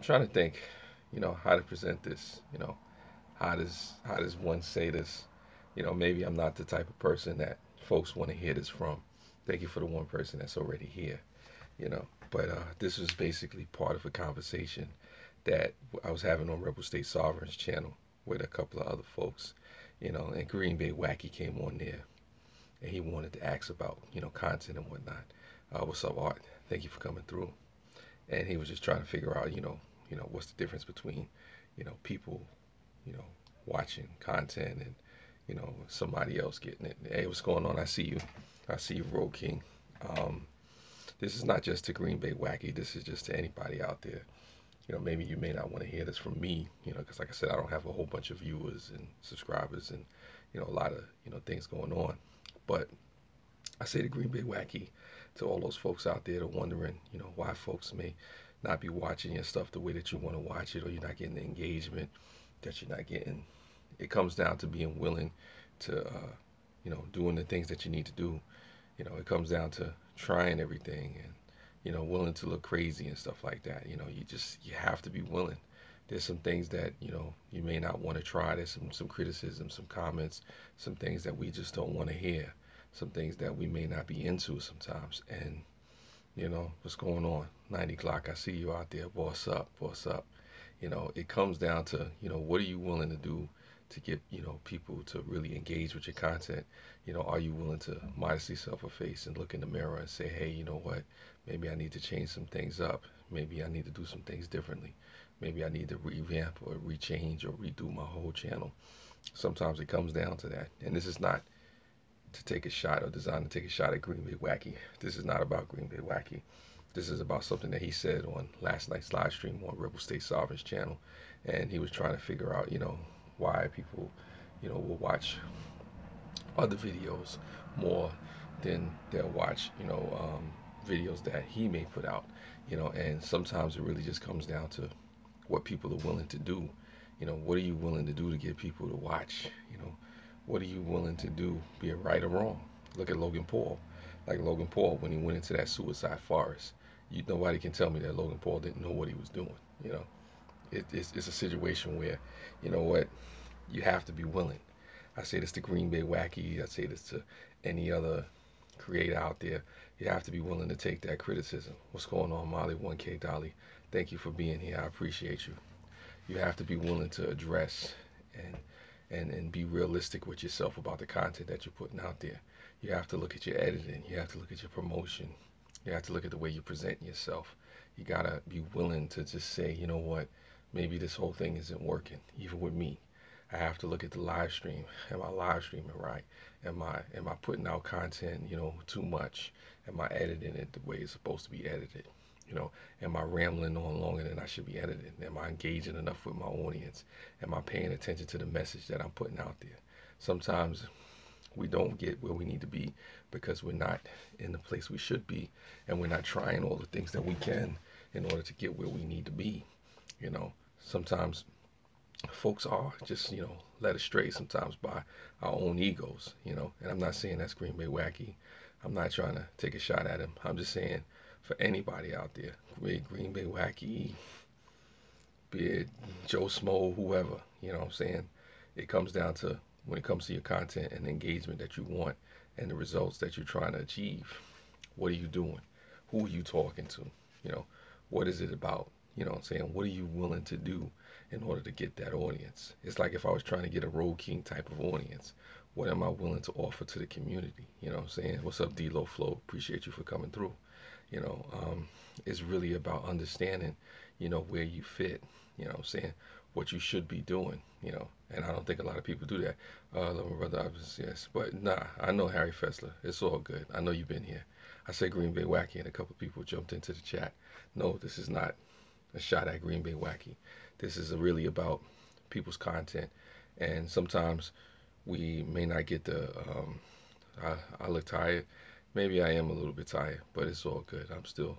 I'm trying to think, how to present this. How does one say this? Maybe I'm not the type of person that folks want to hear this from. Thank you for the one person that's already here. But this was basically part of a conversation that I was having on Rebel State Sovereign's channel with a couple of other folks. And Green Bay Wacky came on there, and he wanted to ask about content and whatnot. What's up, Art? Thank you for coming through. And he was just trying to figure out, what's the difference between, people, you know, watching content and, somebody else getting it. Hey, what's going on? I see you. I see you, Road King. Um, this is not just to Green Bay Wacky. This is just to anybody out there. Maybe you may not want to hear this from me, because like I said, I don't have a whole bunch of viewers and subscribers and, a lot of, things going on. But I say to Green Bay Wacky, to all those folks out there that are wondering, why folks may not be watching your stuff the way that you want to watch it, or you're not getting the engagement that you're not getting. It comes down to being willing to, doing the things that you need to do. It comes down to trying everything and, willing to look crazy and stuff like that. You have to be willing. There's some things that, you may not want to try. There's some criticism, some comments, some things that we just don't want to hear, some things that we may not be into sometimes. And, what's going on? 90 Clock, I see you out there. Boss up, boss up. It comes down to, what are you willing to do to get, people to really engage with your content? Are you willing to modestly self-efface and look in the mirror and say, hey, you know what? Maybe I need to change some things up. Maybe I need to do some things differently. Maybe I need to revamp or rechange or redo my whole channel. Sometimes it comes down to that. And this is not to take a shot or designed to take a shot at Green Bay Wacky. This is not about Green Bay Wacky. This is about something that he said on last night's live stream on Rebel State Sovereign's channel. And he was trying to figure out, why people, will watch other videos more than they'll watch, videos that he may put out, and sometimes it really just comes down to what people are willing to do. What are you willing to do to get people to watch? What are you willing to do, be it right or wrong? Look at Logan Paul. Like Logan Paul, when he went into that suicide forest, nobody can tell me that Logan Paul didn't know what he was doing. It's a situation where, what, you have to be willing. I say this to Green Bay Wacky. I say this to any other creator out there. You have to be willing to take that criticism. What's going on, Molly 1K Dolly? Thank you for being here. I appreciate you. You have to be willing to address and be realistic with yourself about the content that you're putting out there. You have to look at your editing. You have to look at your promotion. You have to look at the way you're presenting yourself. You gotta be willing to just say, you know what, maybe this whole thing isn't working, even with me. I have to look at the live stream. Am I live streaming right? Am I putting out content, too much? Am I editing it the way it's supposed to be edited? Am I rambling on longer than I should be editing? Am I engaging enough with my audience? Am I paying attention to the message that I'm putting out there? Sometimes we don't get where we need to be because we're not in the place we should be, and we're not trying all the things that we can in order to get where we need to be. Sometimes folks are just, led astray sometimes by our own egos, and I'm not saying that's Green Bay Wacky. I'm not trying to take a shot at him. I'm just saying for anybody out there, Green Bay Wacky, be it Joe Smo, whoever, what I'm saying? It comes down to, when it comes to your content and the engagement that you want and the results that you're trying to achieve, what are you doing? Who are you talking to? What is it about? What I'm saying? What are you willing to do in order to get that audience? It's like if I was trying to get a Road King type of audience, what am I willing to offer to the community? What I'm saying? What's up, D-Lo Flow? Appreciate you for coming through. It's really about understanding, where you fit, what I'm saying? What you should be doing, and I don't think a lot of people do that. Love my brother, obviously, yes. But nah, I know Harry Fessler. It's all good. I know you've been here. I say Green Bay Wacky, and a couple people jumped into the chat. No, this is not a shot at Green Bay Wacky. This is really about people's content, and sometimes we may not get the, I look tired. Maybe I am a little bit tired, but it's all good. I'm still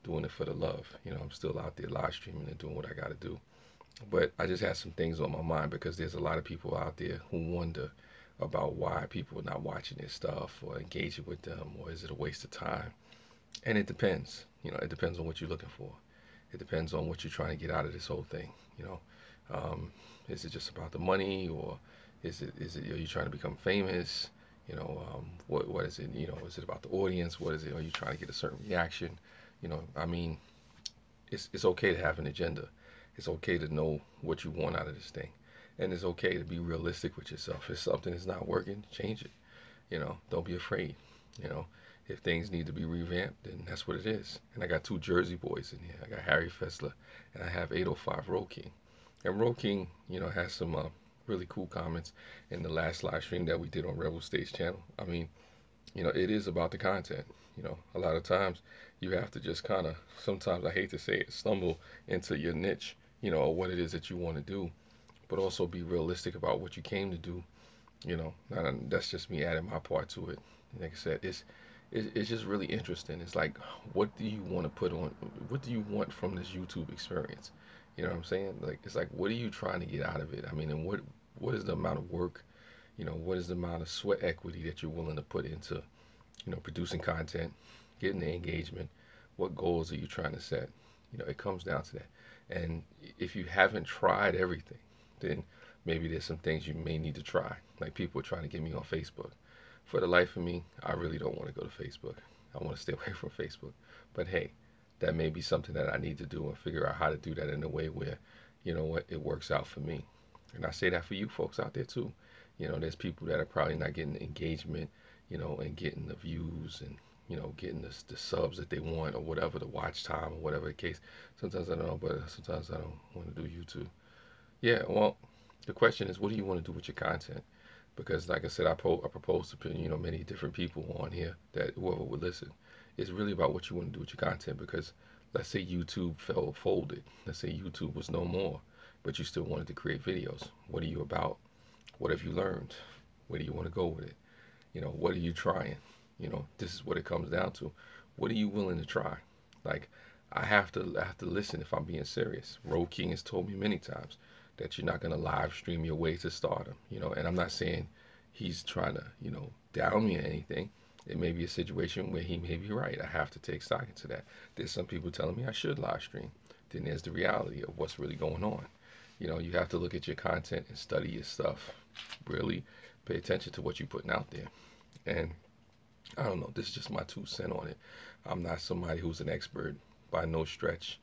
doing it for the love. I'm still out there live streaming and doing what I got to do. But I just had some things on my mind because there's a lot of people out there who wonder about why people are not watching their stuff or engaging with them, or is it a waste of time? And it depends. It depends on what you're looking for. It depends on what you're trying to get out of this whole thing. You know, is it just about the money, or are you trying to become famous? You know, what is it? You know, is it about the audience? What is it? Are you trying to get a certain reaction? You know, I mean, it's okay to have an agenda. It's okay to know what you want out of this thing, and it's okay to be realistic with yourself. If something is not working, change it. You know, don't be afraid. You know, if things need to be revamped, then that's what it is. And I got two Jersey boys in here. I got Harry Fessler, and I have 805 Road King. And Road King, you know, has some really cool comments in the last live stream that we did on Rebel Stage channel. I mean, you know, it is about the content. You know, a lot of times you have to just kind of, sometimes I hate to say it, stumble into your niche, you know, or what it is that you want to do, but also be realistic about what you came to do. You know, and that's just me adding my part to it. Like I said, it's just really interesting. It's like, what do you want to put on? What do you want from this YouTube experience? You know what I'm saying? Like, it's like, what are you trying to get out of it? I mean, and what is the amount of work? You know, what is the amount of sweat equity that you're willing to put into, you know, producing content, getting the engagement? What goals are you trying to set? You know, it comes down to that. And if you haven't tried everything, then maybe there's some things you may need to try. Like, people are trying to get me on Facebook. For the life of me, I really don't want to go to Facebook. I want to stay away from Facebook. But hey, that may be something that I need to do and figure out how to do that in a way where, you know what, it works out for me. And I say that for you folks out there too. You know, there's people that are probably not getting the engagement, you know, and getting the views and, you know, getting the subs that they want, or whatever, the watch time, or whatever the case. Sometimes I don't know, but sometimes I don't want to do YouTube. Yeah, well, the question is, what do you want to do with your content? Because, like I said, I propose to, you know, many different people on here that whoever would listen. It's really about what you want to do with your content. Because let's say YouTube folded. Let's say YouTube was no more, but you still wanted to create videos. What are you about? What have you learned? Where do you want to go with it? You know, what are you trying? You know, this is what it comes down to. What are you willing to try? Like, I have to listen if I'm being serious. Road King has told me many times that you're not going to live stream your way to stardom, you know, and I'm not saying he's trying to, you know, down me or anything. It may be a situation where he may be right. I have to take stock into that. There's some people telling me I should live stream. Then there's the reality of what's really going on. You know, you have to look at your content and study your stuff. Really pay attention to what you're putting out there. And I don't know, this is just my 2 cents on it. I'm not somebody who's an expert by no stretch.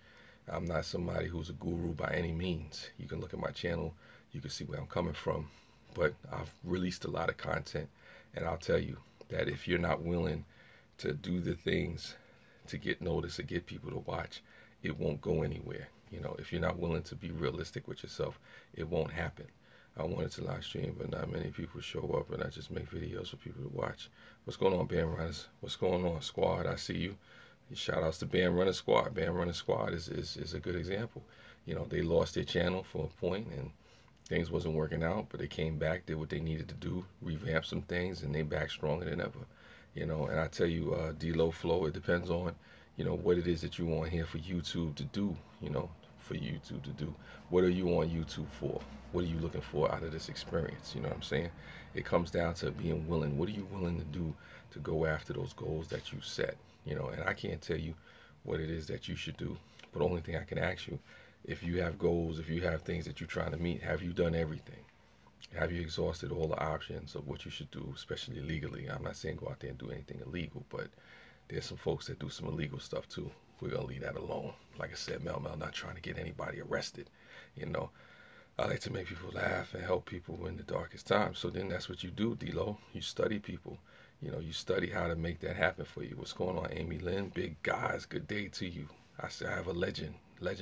I'm not somebody who's a guru by any means. You can look at my channel, you can see where I'm coming from. But I've released a lot of content, and I'll tell you that if you're not willing to do the things to get noticed, to get people to watch, it won't go anywhere. You know, if you're not willing to be realistic with yourself, it won't happen. I wanted to live stream, but not many people show up, and I just make videos for people to watch. What's going on, Band Runners? What's going on, Squad? I see you. Shout outs to Band Runner Squad. Band Runner Squad is a good example. You know, they lost their channel for a point, and things wasn't working out, but they came back, did what they needed to do, revamped some things, and they back stronger than ever. You know, and I tell you, D-Lo Flow, it depends on, you know, what it is that you want here for YouTube to do, you know, for YouTube to do. What are you on YouTube for? What are you looking for out of this experience? You know what I'm saying? It comes down to being willing. What are you willing to do to go after those goals that you set? You know, and I can't tell you what it is that you should do, but the only thing I can ask you, if you have goals, if you have things that you're trying to meet, have you done everything? Have you exhausted all the options of what you should do, especially legally? I'm not saying go out there and do anything illegal, but there's some folks that do some illegal stuff too. We're going to leave that alone. Like I said, Mel not trying to get anybody arrested. You know, I like to make people laugh and help people in the darkest times. So then that's what you do, D-Lo. You study people. You know, you study how to make that happen for you. What's going on, Amy Lynn? Big guys, good day to you. I have a legend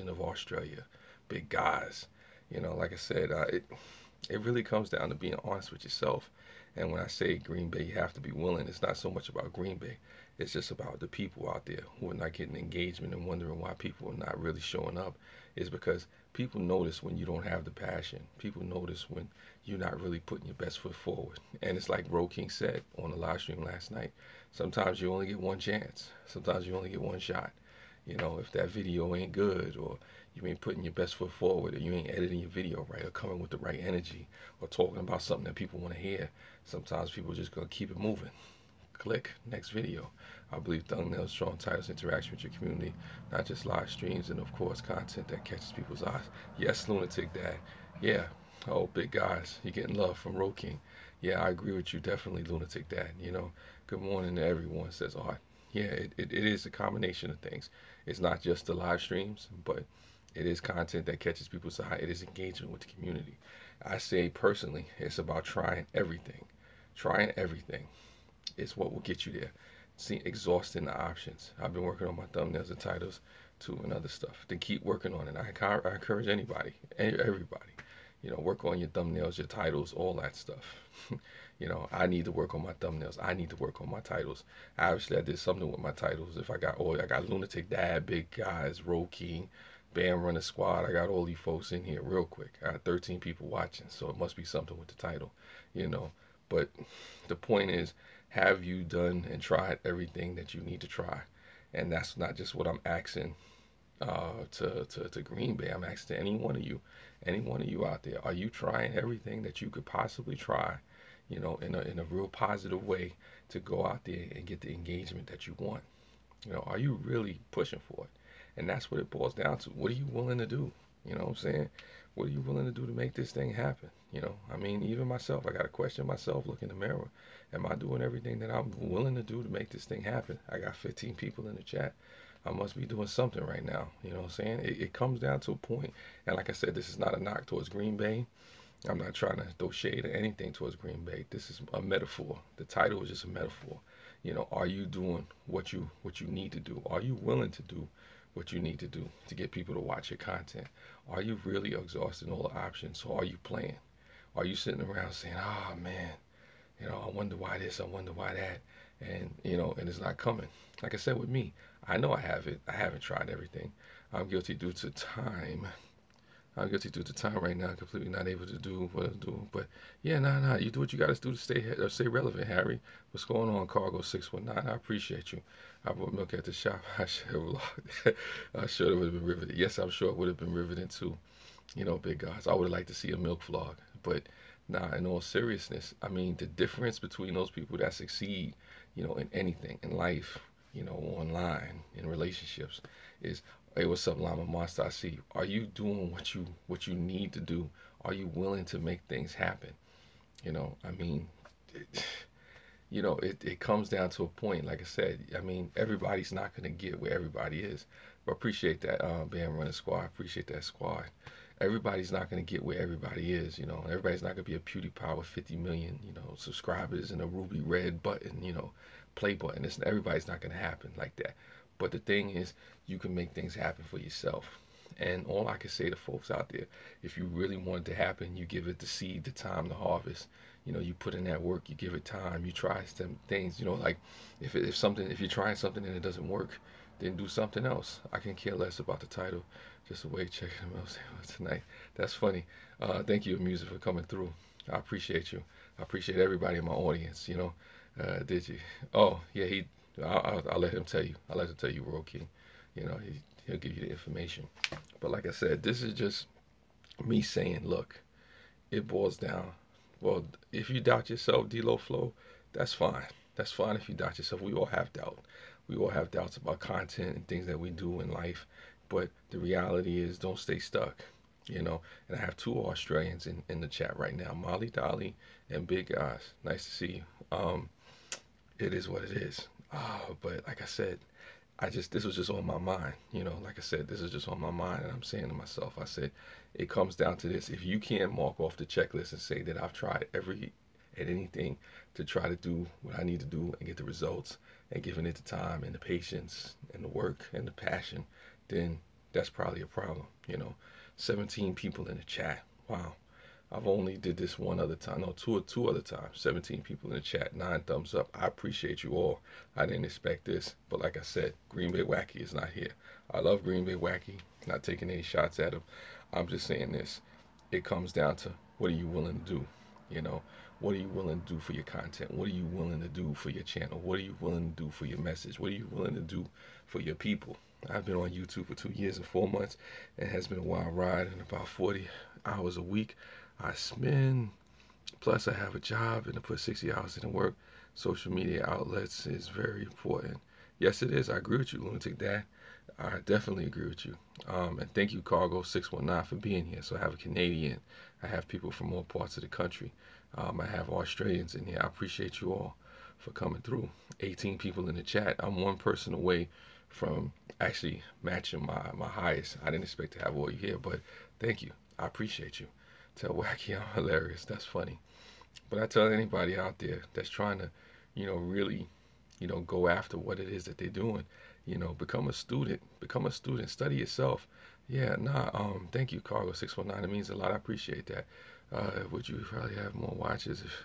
of Australia. Big guys. You know, like I said, it really comes down to being honest with yourself. And when I say Green Bay, you have to be willing. It's not so much about Green Bay. It's just about the people out there who are not getting engagement and wondering why people are not really showing up. Is because people notice when you don't have the passion. People notice when you're not really putting your best foot forward. And it's like Road King said on the live stream last night. Sometimes you only get one chance. Sometimes you only get one shot. You know, if that video ain't good, or you ain't putting your best foot forward, or you ain't editing your video right, or coming with the right energy, or talking about something that people want to hear, sometimes people just gonna keep it moving. Click. Next video. I believe thumbnails, strong titles, interaction with your community, not just live streams, and of course content that catches people's eyes. Yes, Lunatic Dad. Yeah. Oh, big guys, you're getting love from Road King. Yeah, I agree with you. Definitely Lunatic Dad. Good morning to everyone, says Art. Yeah, it is a combination of things. It's not just the live streams, but it is content that catches people's eye. It is engagement with the community. I say personally, it's about trying everything. Trying everything is what will get you there. See, exhausting the options. I've been working on my thumbnails and titles too and other stuff. Then keep working on it. I encourage anybody, everybody, work on your thumbnails, your titles, all that stuff. I need to work on my thumbnails. I need to work on my titles. Obviously, I did something with my titles. I got Lunatic Dad, Big Guys, Road King, Band Runner Squad. I got all these folks in here real quick. I got 13 people watching, so it must be something with the title, But the point is, have you done and tried everything that you need to try? And that's not just what I'm asking to Green Bay. I'm asking to any one of you out there. Are you trying everything that you could possibly try, in a real positive way to go out there and get the engagement that you want? Are you really pushing for it? And that's what it boils down to. What are you willing to do? You know what I'm saying? What are you willing to do to make this thing happen? Even myself, I got to question myself, look in the mirror. Am I doing everything that I'm willing to do to make this thing happen? I got 15 people in the chat. I must be doing something right now. You know what I'm saying? It comes down to a point. And like I said, this is not a knock towards Green Bay. I'm not trying to throw shade or anything towards Green Bay. This is a metaphor. The title is just a metaphor. Are you doing what you need to do? Are you willing to do what you need to do to get people to watch your content? Are you really exhausting all the options, or are you playing? Are you sitting around saying, "Ah, man, I wonder why this, I wonder why that," and and it's not coming? Like I said with me, I know I haven't tried everything. I'm guilty due to time. I'm guilty due to time right now, completely not able to do what I'm doing. But yeah, nah. You do what you got to do to stay relevant, Harry. What's going on, Cargo 619? I appreciate you. I bought milk at the shop. I should have logged. I'm sure it would have been riveted. Yes, I'm sure it would have been riveted too. Big guys. I would have liked to see a milk vlog. But nah, in all seriousness, the difference between those people that succeed, in anything, in life, online, in relationships, is, hey, what's up, Llama Monster? I see you. Are you doing what you need to do? Are you willing to make things happen? It comes down to a point. Like I said, everybody's not gonna get where everybody is. But appreciate that, Band Running Squad. Appreciate that, squad. Everybody's not gonna get where everybody is. Everybody's not gonna be a PewDiePie with 50 million, subscribers and a ruby red button, play button. Everybody's not gonna happen like that. But the thing is, you can make things happen for yourself. And all I can say to folks out there, if you really want it to happen, you give it the seed, the time, the harvest. You put in that work, you give it time, you try some things. Like if you're trying something and it doesn't work, then do something else. I can care less about the title. Just a way of checking them out tonight. That's funny. Thank you, Music, for coming through. I appreciate you. I appreciate everybody in my audience. Did you? Oh yeah, I'll let him tell you. I'll let him tell you, Road King. He'll give you the information. But like I said, this is just me saying, look, it boils down. Well, if you doubt yourself, D-Lo Flow, that's fine. That's fine if you doubt yourself. We all have doubt. We all have doubts about content and things that we do in life. But the reality is, don't stay stuck. And I have two Australians in the chat right now, Molly Dolly and Big Guys. Nice to see you. It is what it is. But like I said, this was just on my mind. Like I said, this is just on my mind, and I'm saying to myself, I said, it comes down to this. If you can't mark off the checklist and say that I've tried anything to try to do what I need to do and get the results, and giving it the time and the patience and the work and the passion, then that's probably a problem. 17 people in the chat. Wow. I've only did this one other time. No, two other times. 17 people in the chat. 9 thumbs up. I appreciate you all. I didn't expect this. But like I said, Green Bay Wacky is not here. I love Green Bay Wacky. Not taking any shots at him. I'm just saying this. It comes down to, what are you willing to do? What are you willing to do for your content? What are you willing to do for your channel? What are you willing to do for your message? What are you willing to do for your people? I've been on YouTube for 2 years and 4 months. It has been a wild ride, and about 40 hours a week I spend. Plus I have a job and I put 60 hours in work. social media outlets is very important. Yes, it is. I agree with you, Lunatic Dad. I definitely agree with you. And thank you, Cargo 619, for being here. So I have a Canadian. I have people from all parts of the country. I have Australians in here. I appreciate you all for coming through. 18 people in the chat. I'm one person away from actually matching my highest. I didn't expect to have all you here, but thank you. I appreciate you. Tell Wacky I'm hilarious. That's funny. But I tell anybody out there that's trying to, really, go after what it is that they're doing, become a student. Become a student. Study yourself. Yeah, nah, thank you, Cargo 619. It means a lot. I appreciate that. Would you probably have more watches if,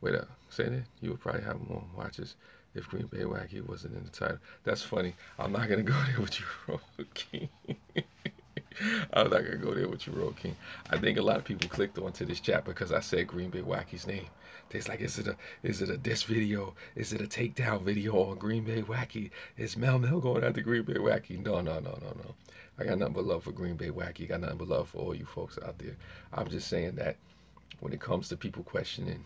wait up, say that? You would probably have more watches if Green Bay Wacky wasn't in the title. That's funny. I'm not going to go there with you, King. I'm not gonna go there with you, Road King. I think a lot of people clicked onto this chat because I said Green Bay Wacky's name. They's like, is it a diss video? Is it a takedown video on Green Bay Wacky? Is Mel going after Green Bay Wacky? No, no, no, no, no. I got nothing but love for Green Bay Wacky. Got nothing but love for all you folks out there. I'm just saying that when it comes to people questioning,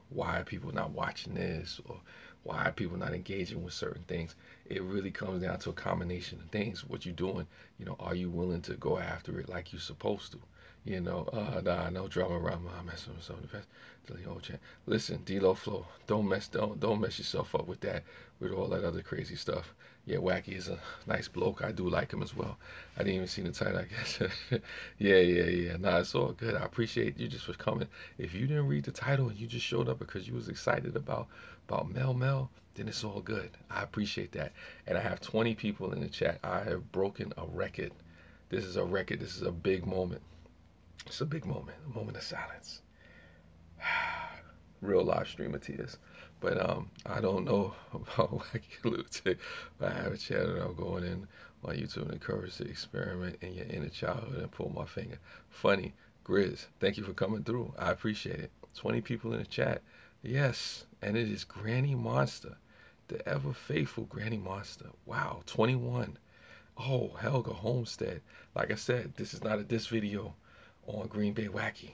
why are people not watching this or why are people not engaging with certain things, it really comes down to a combination of things. What you're doing, are you willing to go after it like you're supposed to? Nah, no drama around my messing with some of the best. Old chat. Listen, D-Lo Flow, don't mess yourself up with that, with all that other crazy stuff. Yeah, Wacky is a nice bloke. I do like him as well. I didn't even see the title, I guess. Yeah. Nah, it's all good. I appreciate you just for coming. If you didn't read the title and you just showed up because you was excited about Mel, then it's all good. I appreciate that. And I have 20 people in the chat. I have broken a record. This is a record. This is a big moment. It's a big moment. A moment of silence. Real live stream of tears. But I don't know about Wacky Lunatic, but I have a channel I'm going in on YouTube and encourage to experiment in your inner childhood and pull my finger. Funny. Grizz, thank you for coming through. I appreciate it. 20 people in the chat. Yes, and it is Granny Monster, the ever faithful Granny Monster. Wow, 21. Oh, Helga Homestead. Like I said, this is not a diss video on Green Bay Wacky.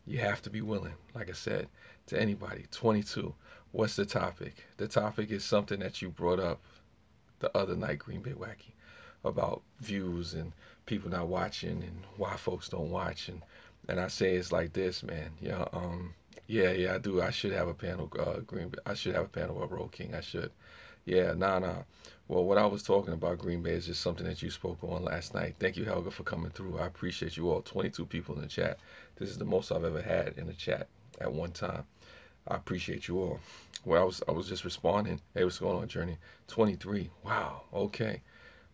You have to be willing, like I said, to anybody. 22. What's the topic? The topic is something that you brought up the other night, Green Bay Wacky, about views and people not watching and why folks don't watch. And I say it's like this, man. Yeah, I do. I should have a panel, Green Bay. I should have a panel with Road King. I should. Yeah, nah. Well, what I was talking about, Green Bay, is just something that you spoke on last night. Thank you, Helga, for coming through. I appreciate you all. 22 people in the chat. This is the most I've ever had in the chat at one time. I appreciate you all. Well, I was just responding. Hey, what's going on, Journey? 23. Wow. Okay.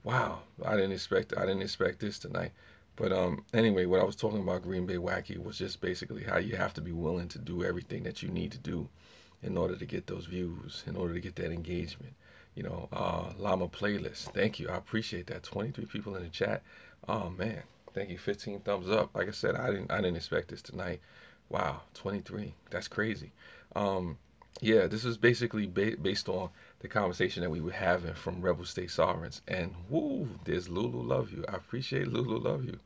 Wow. I didn't expect this tonight. But anyway, what I was talking about Green Bay Wacky was just basically how you have to be willing to do everything that you need to do in order to get those views, in order to get that engagement. Llama playlist. Thank you. I appreciate that. 23 people in the chat. Oh man. Thank you. 15 thumbs up. Like I said, I didn't expect this tonight. Wow, 23. That's crazy. Yeah, this is basically based on the conversation that we were having from Rebel State Sovereigns. And woo, there's Lulu Love You. I appreciate Lulu Love You.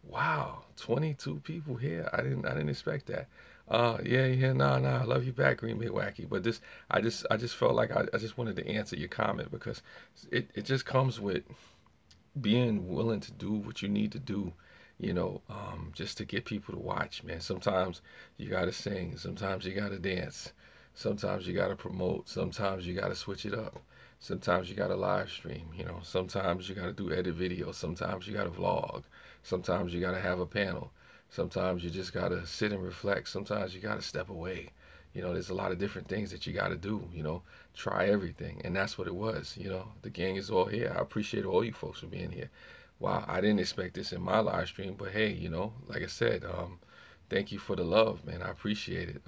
Wow, 22 people here. I didn't expect that. Nah. I love you back, Green Bay Wacky. But this, I just felt like I just wanted to answer your comment because it just comes with being willing to do what you need to do, just to get people to watch, man. Sometimes you gotta sing, sometimes you gotta dance, sometimes you gotta promote, sometimes you gotta switch it up, sometimes you gotta live stream, sometimes you gotta do edit videos, sometimes you gotta vlog, sometimes you gotta have a panel, sometimes you just gotta sit and reflect, sometimes you gotta step away. There's a lot of different things that you got to do, try everything. And that's what it was, the gang is all here. I appreciate all you folks for being here. Wow, I didn't expect this in my live stream, but hey, like I said, thank you for the love, man. I appreciate it.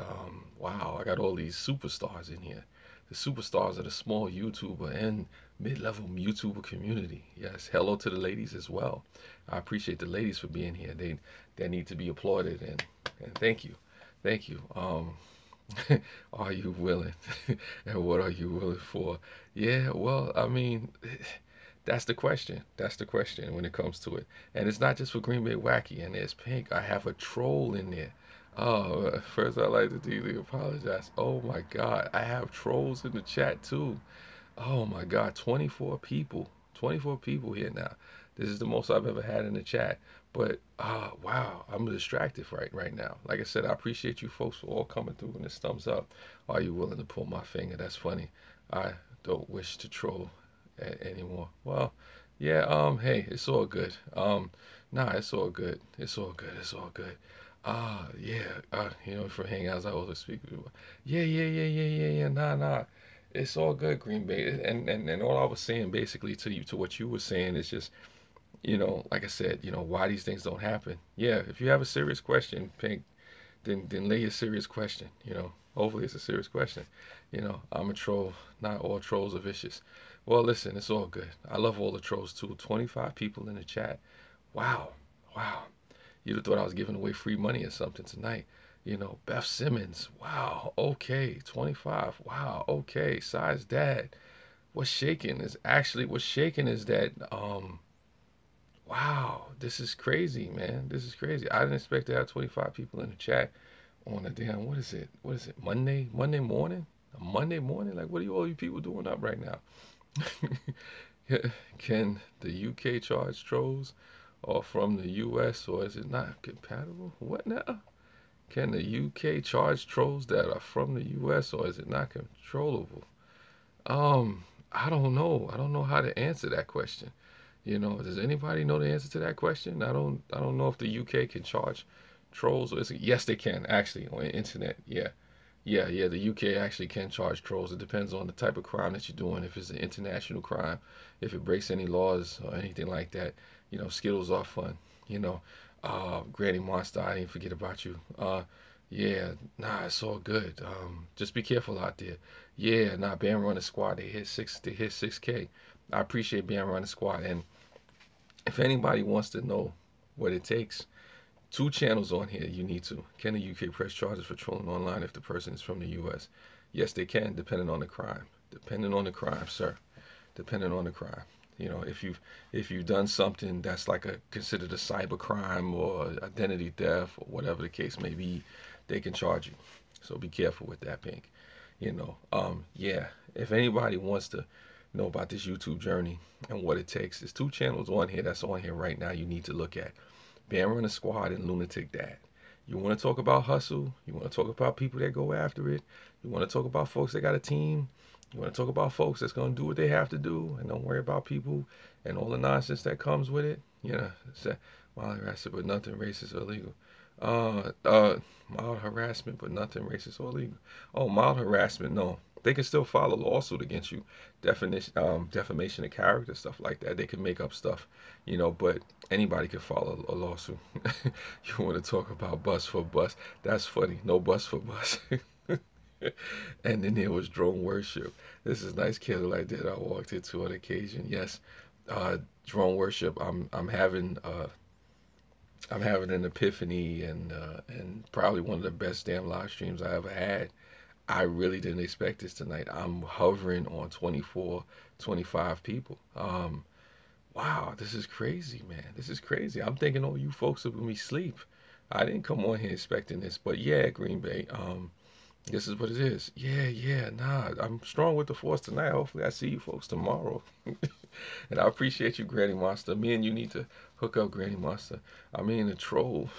Wow, I got all these superstars in here. The superstars of the small YouTuber and mid-level YouTuber community. Yes, hello to the ladies as well. I appreciate the ladies for being here. They need to be applauded, and thank you. Thank you. Are you willing? And what are you willing for? Yeah, well, I mean, that's the question. That's the question when it comes to it. And it's not just for Green Bay Wacky. And there's Pink. I have a troll in there. Oh, first I'd like to deeply apologize. Oh my God, I have trolls in the chat too. Oh my God, 24 people. 24 people here now. This is the most I've ever had in the chat. But wow, I'm distracted right now. Like I said, I appreciate you folks for all coming through and this thumbs up. Are you willing to pull my finger? That's funny. I don't wish to troll anymore. Well, yeah, hey, it's all good. Nah, it's all good. It's all good. It's all good. Yeah, for hangouts, I always speak with people. Yeah. Nah. It's all good, Green Bay. And all I was saying basically to you, to what you were saying is just, like I said, why these things don't happen. Yeah, if you have a serious question, Pink, then lay a serious question. Hopefully it's a serious question. I'm a troll. Not all trolls are vicious. Well, listen, it's all good. I love all the trolls too. 25 people in the chat. Wow, wow. You'd have thought I was giving away free money or something tonight. Beth Simmons. Wow. Okay. 25. Wow. Okay. Size dad. What's shaking is that wow, this is crazy, man. This is crazy. I didn't expect to have 25 people in the chat on a damn, what is it? What is it? Monday morning? A Monday morning? Like, what are all you people doing up right now? Can the UK charge trolls or from the US, or is it not compatible? What now? Can the UK charge trolls that are from the US, or is it not controllable? Um, I don't know. I don't know how to answer that question. Does anybody know the answer to that question? I don't know if the UK can charge trolls, or is it, yes, they can actually on the internet. Yeah. Yeah, the UK actually can charge trolls. It depends on the type of crime that you're doing. If it's an international crime, if it breaks any laws or anything like that, Skittles are fun. You know, Granny Monster, I didn't forget about you. Yeah, nah, it's all good. Just be careful out there. Yeah, nah, Band Running Squad, they hit 6K. I appreciate Band Running Squad, and if anybody wants to know what it takes, two channels on here you need to. Can the UK press charges for trolling online if the person is from the US? Yes, they can, depending on the crime. Depending on the crime, sir. Depending on the crime. If you've done something that's like a considered a cyber crime or identity theft or whatever the case may be, they can charge you. So be careful with that, Pink. Yeah. If anybody wants to know about this YouTube journey and what it takes, there's two channels on here that's on here right now you need to look at. Band Runner Squad and Lunatic Dad. You want to talk about hustle? You want to talk about people that go after it? You want to talk about folks that got a team? You want to talk about folks that's going to do what they have to do and don't worry about people and all the nonsense that comes with it? It's mild harassment, but nothing racist or illegal. Mild harassment, but nothing racist or illegal. Oh, mild harassment, no. They can still file a lawsuit against you. Defamation of character, stuff like that. They can make up stuff, but anybody can file a lawsuit. You want to talk about bus for bus? That's funny. No bus for bus. And then there was drone worship. This is nice candlelight that I walked into on occasion. Yes, drone worship. I'm having an epiphany, and probably one of the best damn live streams I ever had. I really didn't expect this tonight. I'm hovering on 24, 25 people. Wow, this is crazy, man. This is crazy. I'm thinking all you folks are gonna be asleep. I didn't come on here expecting this, but yeah, Green Bay. This is what it is. Yeah, nah. I'm strong with the force tonight. Hopefully I see you folks tomorrow. And I appreciate you, Granny Monster. Me and you need to hook up, Granny Monster. I mean, a troll.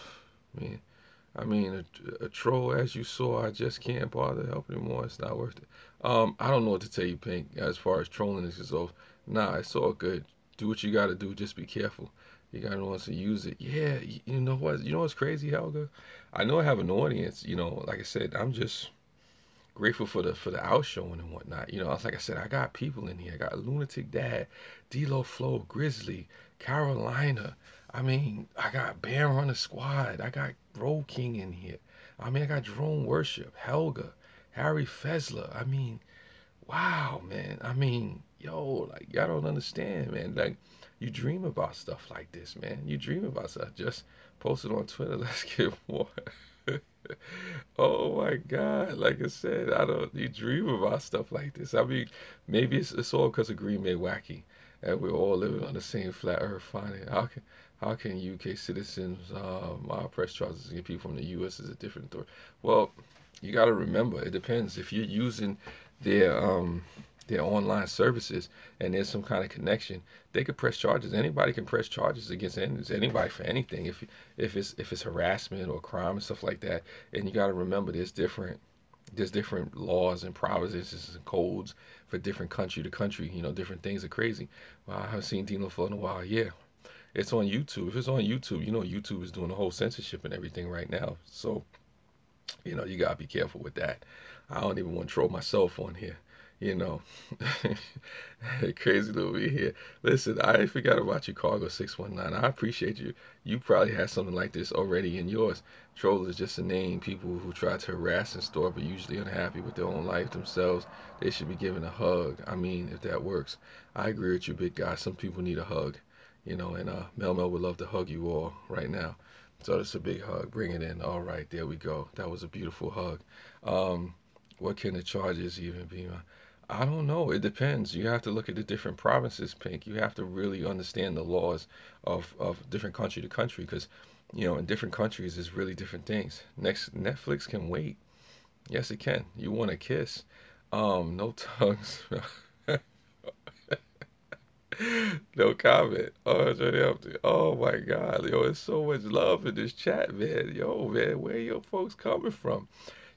Man, a troll, as you saw, I just can't bother helping anymore. It's not worth it. I don't know what to tell you, Pink, as far as trolling is concerned. Nah, it's all good. Do what you gotta do. Just be careful. You gotta know to use it. Yeah, you know what? You know what's crazy, Helga? I know I have an audience. Like I said, I'm just grateful for the outshowing and whatnot. Like I said, I got people in here. I got Lunatic Dad, D-Lo Flow, Grizzly, Carolina. I got Band Runner Squad. I got Bro King in here. I got Drone Worship, Helga, Harry Fezler. Wow, man. Yo, like, y'all don't understand, man. Like, you dream about stuff like this, man. You dream about stuff. Just post it on Twitter. Let's get more. Oh my God. Like I said, you dream about stuff like this. Maybe it's all because of Green Bay Wacky. And we're all living on the same flat earth. Finding, How can UK citizens press charges against people from the US is a different story. Well, you got to remember, it depends. If you're using their their online services and there's some kind of connection, they could press charges. Anybody can press charges against anybody for anything. If it's harassment or crime and stuff like that. And you got to remember, there's different laws and provisions and codes for different country to country. You know, different things are crazy. Well, I haven't seen Dino for in a while. Yeah, it's on YouTube. If it's on YouTube, you know YouTube is doing the whole censorship and everything right now. So, you know, you gotta be careful with that. I don't even want to troll myself on here. You know, crazy little bit here. Listen, I forgot about you, Cargo 619. I appreciate you. You probably had something like this already in yours. Troll is just a name. People who try to harass and store, but usually unhappy with their own life themselves. They should be given a hug. I mean, if that works. I agree with you, big guy. Some people need a hug. You know, and Mel Mel would love to hug you all right now. So it's a big hug. Bring it in. All right, there we go. That was a beautiful hug. Um, what can the charges even be? I don't know. It depends. You have to look at the different provinces, Pink. You have to really understand the laws of different country to country because, you know, in different countries, there's really different things. Next, Netflix can wait. Yes, it can. You want a kiss? No tongues. No comment. Oh, Johnny Upton. Oh my God, yo, it's so much love in this chat, man. Yo, man, where your folks coming from?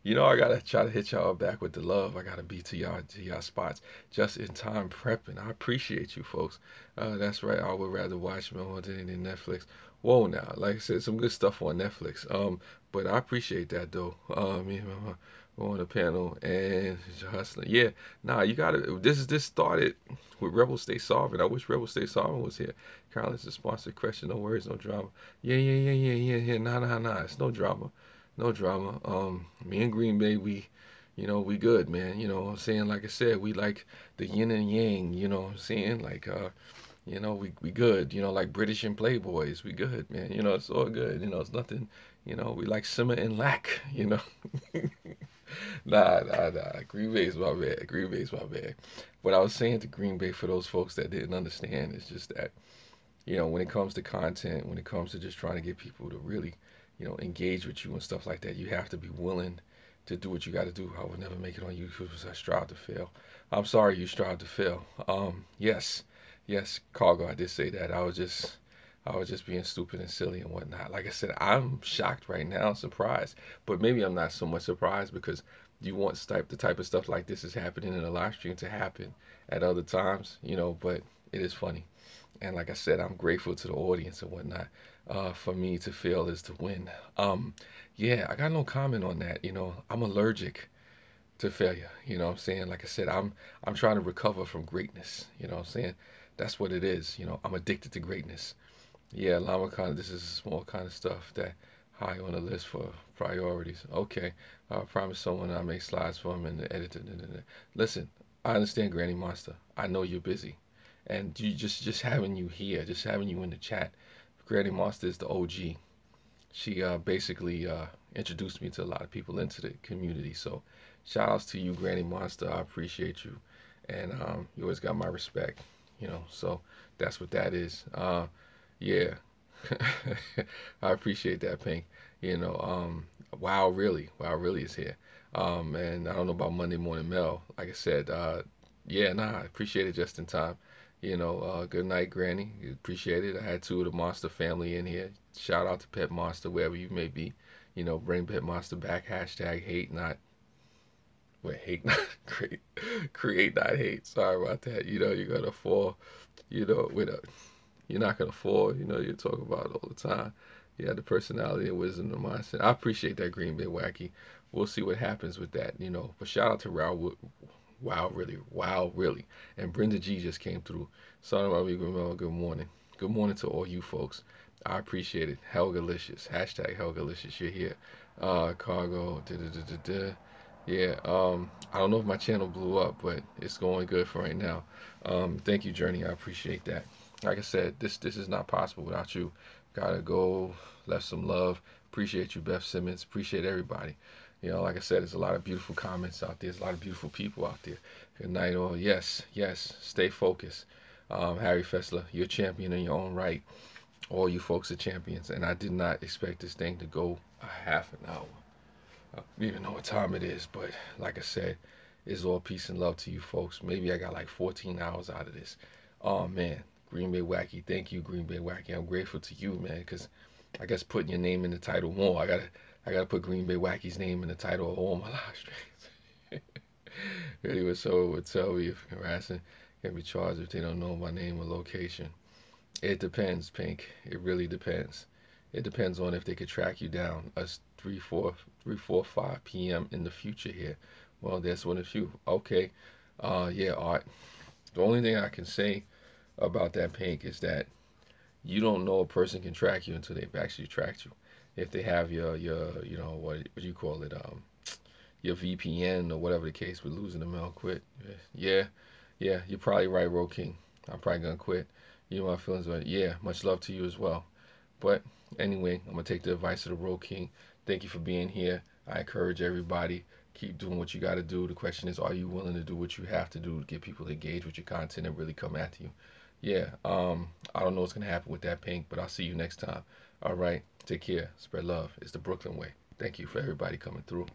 You know, I gotta try to hit y'all back with the love. I gotta be to y'all spots just in time prepping. I appreciate you folks. That's right. I would rather watch more than Netflix. Whoa, now, like I said, some good stuff on Netflix. But I appreciate that though. Me and my on the panel and hustling. Yeah, nah, you gotta. This started with Rebel Stay Solvent. I wish Rebel Stay Solvent was here. Carlin's a sponsored question. No worries, no drama. Yeah. Nah. It's no drama. No drama. Me and Green Bay, we good, man. You know what I'm saying? Like I said, we like the yin and yang, you know what I'm saying? Like, we good, like British and Playboys. We good, man. You know, it's all good. You know, it's nothing, we like simmer and lack, Nah. Green Bay's my bad. Green Bay's my bad. What I was saying to Green Bay for those folks that didn't understand is just that, when it comes to content, when it comes to just trying to get people to really, engage with you and stuff like that, you have to be willing to do what you got to do. I would never make it on YouTube because I strive to fail. I'm sorry you strive to fail. Yes, Cargo, I did say that. I was just being stupid and silly and whatnot. Like I said, I'm shocked right now, surprised. But maybe I'm not so much surprised because you want the type of stuff like this is happening in a live stream to happen at other times, but it is funny. And like I said, I'm grateful to the audience and whatnot. For me to fail is to win. Yeah, I got no comment on that. I'm allergic to failure. You know what I'm saying? Like I said, I'm trying to recover from greatness. You know what I'm saying? That's what it is. I'm addicted to greatness. Yeah, Llama kind of, this is small kind of stuff that high on the list for priorities. Okay, I promise someone I make slides for him and the editor. Listen, I understand, Granny Monster. I know you're busy, and you just having you here, just having you in the chat. Granny Monster is the OG. She basically introduced me to a lot of people into the community. So, shout outs to you, Granny Monster. I appreciate you, and you always got my respect. So that's what that is. Yeah, I appreciate that, Pink. Wow, really is here. And I don't know about Monday Morning Mel. Like I said, yeah, nah, I appreciate it just in time. Good night, Granny. Appreciate it. I had two of the Monster family in here. Shout out to Pet Monster, wherever you may be. Bring Pet Monster back. Hashtag hate not. Wait, hate not create not hate. Sorry about that. You're gonna fall. With a you're not gonna fall. You talk about it all the time. You have the personality and wisdom and mindset. I appreciate that, Green Bay Wacky. We'll see what happens with that. But shout out to Wow, really. And Brenda G just came through. Son of my good morning. Good morning to all you folks. I appreciate it. Helgalicious. Hashtag Helgalicious. You're here. Cargo. Yeah. I don't know if my channel blew up, but it's going good for right now. Thank you, Journey. I appreciate that. Like I said, this is not possible without you. Gotta go. Left some love. Appreciate you, Beth Simmons. Appreciate everybody. Like I said, there's a lot of beautiful comments out there. There's a lot of beautiful people out there. Good night, all. Yes. Stay focused. Harry Fessler, you're a champion in your own right. All you folks are champions, and I did not expect this thing to go a half an hour. I don't even know what time it is, but like I said, it's all peace and love to you folks. Maybe I got like 14 hours out of this. Oh man, Green Bay Wacky, thank you, Green Bay Wacky. I'm grateful to you, man, because I guess putting your name in the title more. I gotta put Green Bay Wacky's name in the title of all my live streams. Anyway, so it would tell me if harassing can be charged if they don't know my name or location. It depends, Pink. It really depends. It depends on if they could track you down. Us 5 p.m. in the future here. Well, that's one of you. Okay. Yeah, Art. The only thing I can say about that, Pink, is that you don't know a person can track you until they've actually tracked you. If they have your what do you call it, your VPN or whatever the case with losing the mail, quit. Yeah, yeah, you're probably right, Ro King. I'm probably gonna quit. You know my feelings, but yeah, much love to you as well. But anyway, I'm gonna take the advice of the Ro King. Thank you for being here. I encourage everybody, keep doing what you got to do. The question is, are you willing to do what you have to do to get people to engage with your content and really come after you? Yeah, I don't know what's gonna happen with that, Pink, but I'll see you next time. All right, take care, spread love. It's the Brooklyn way. Thank you for everybody coming through.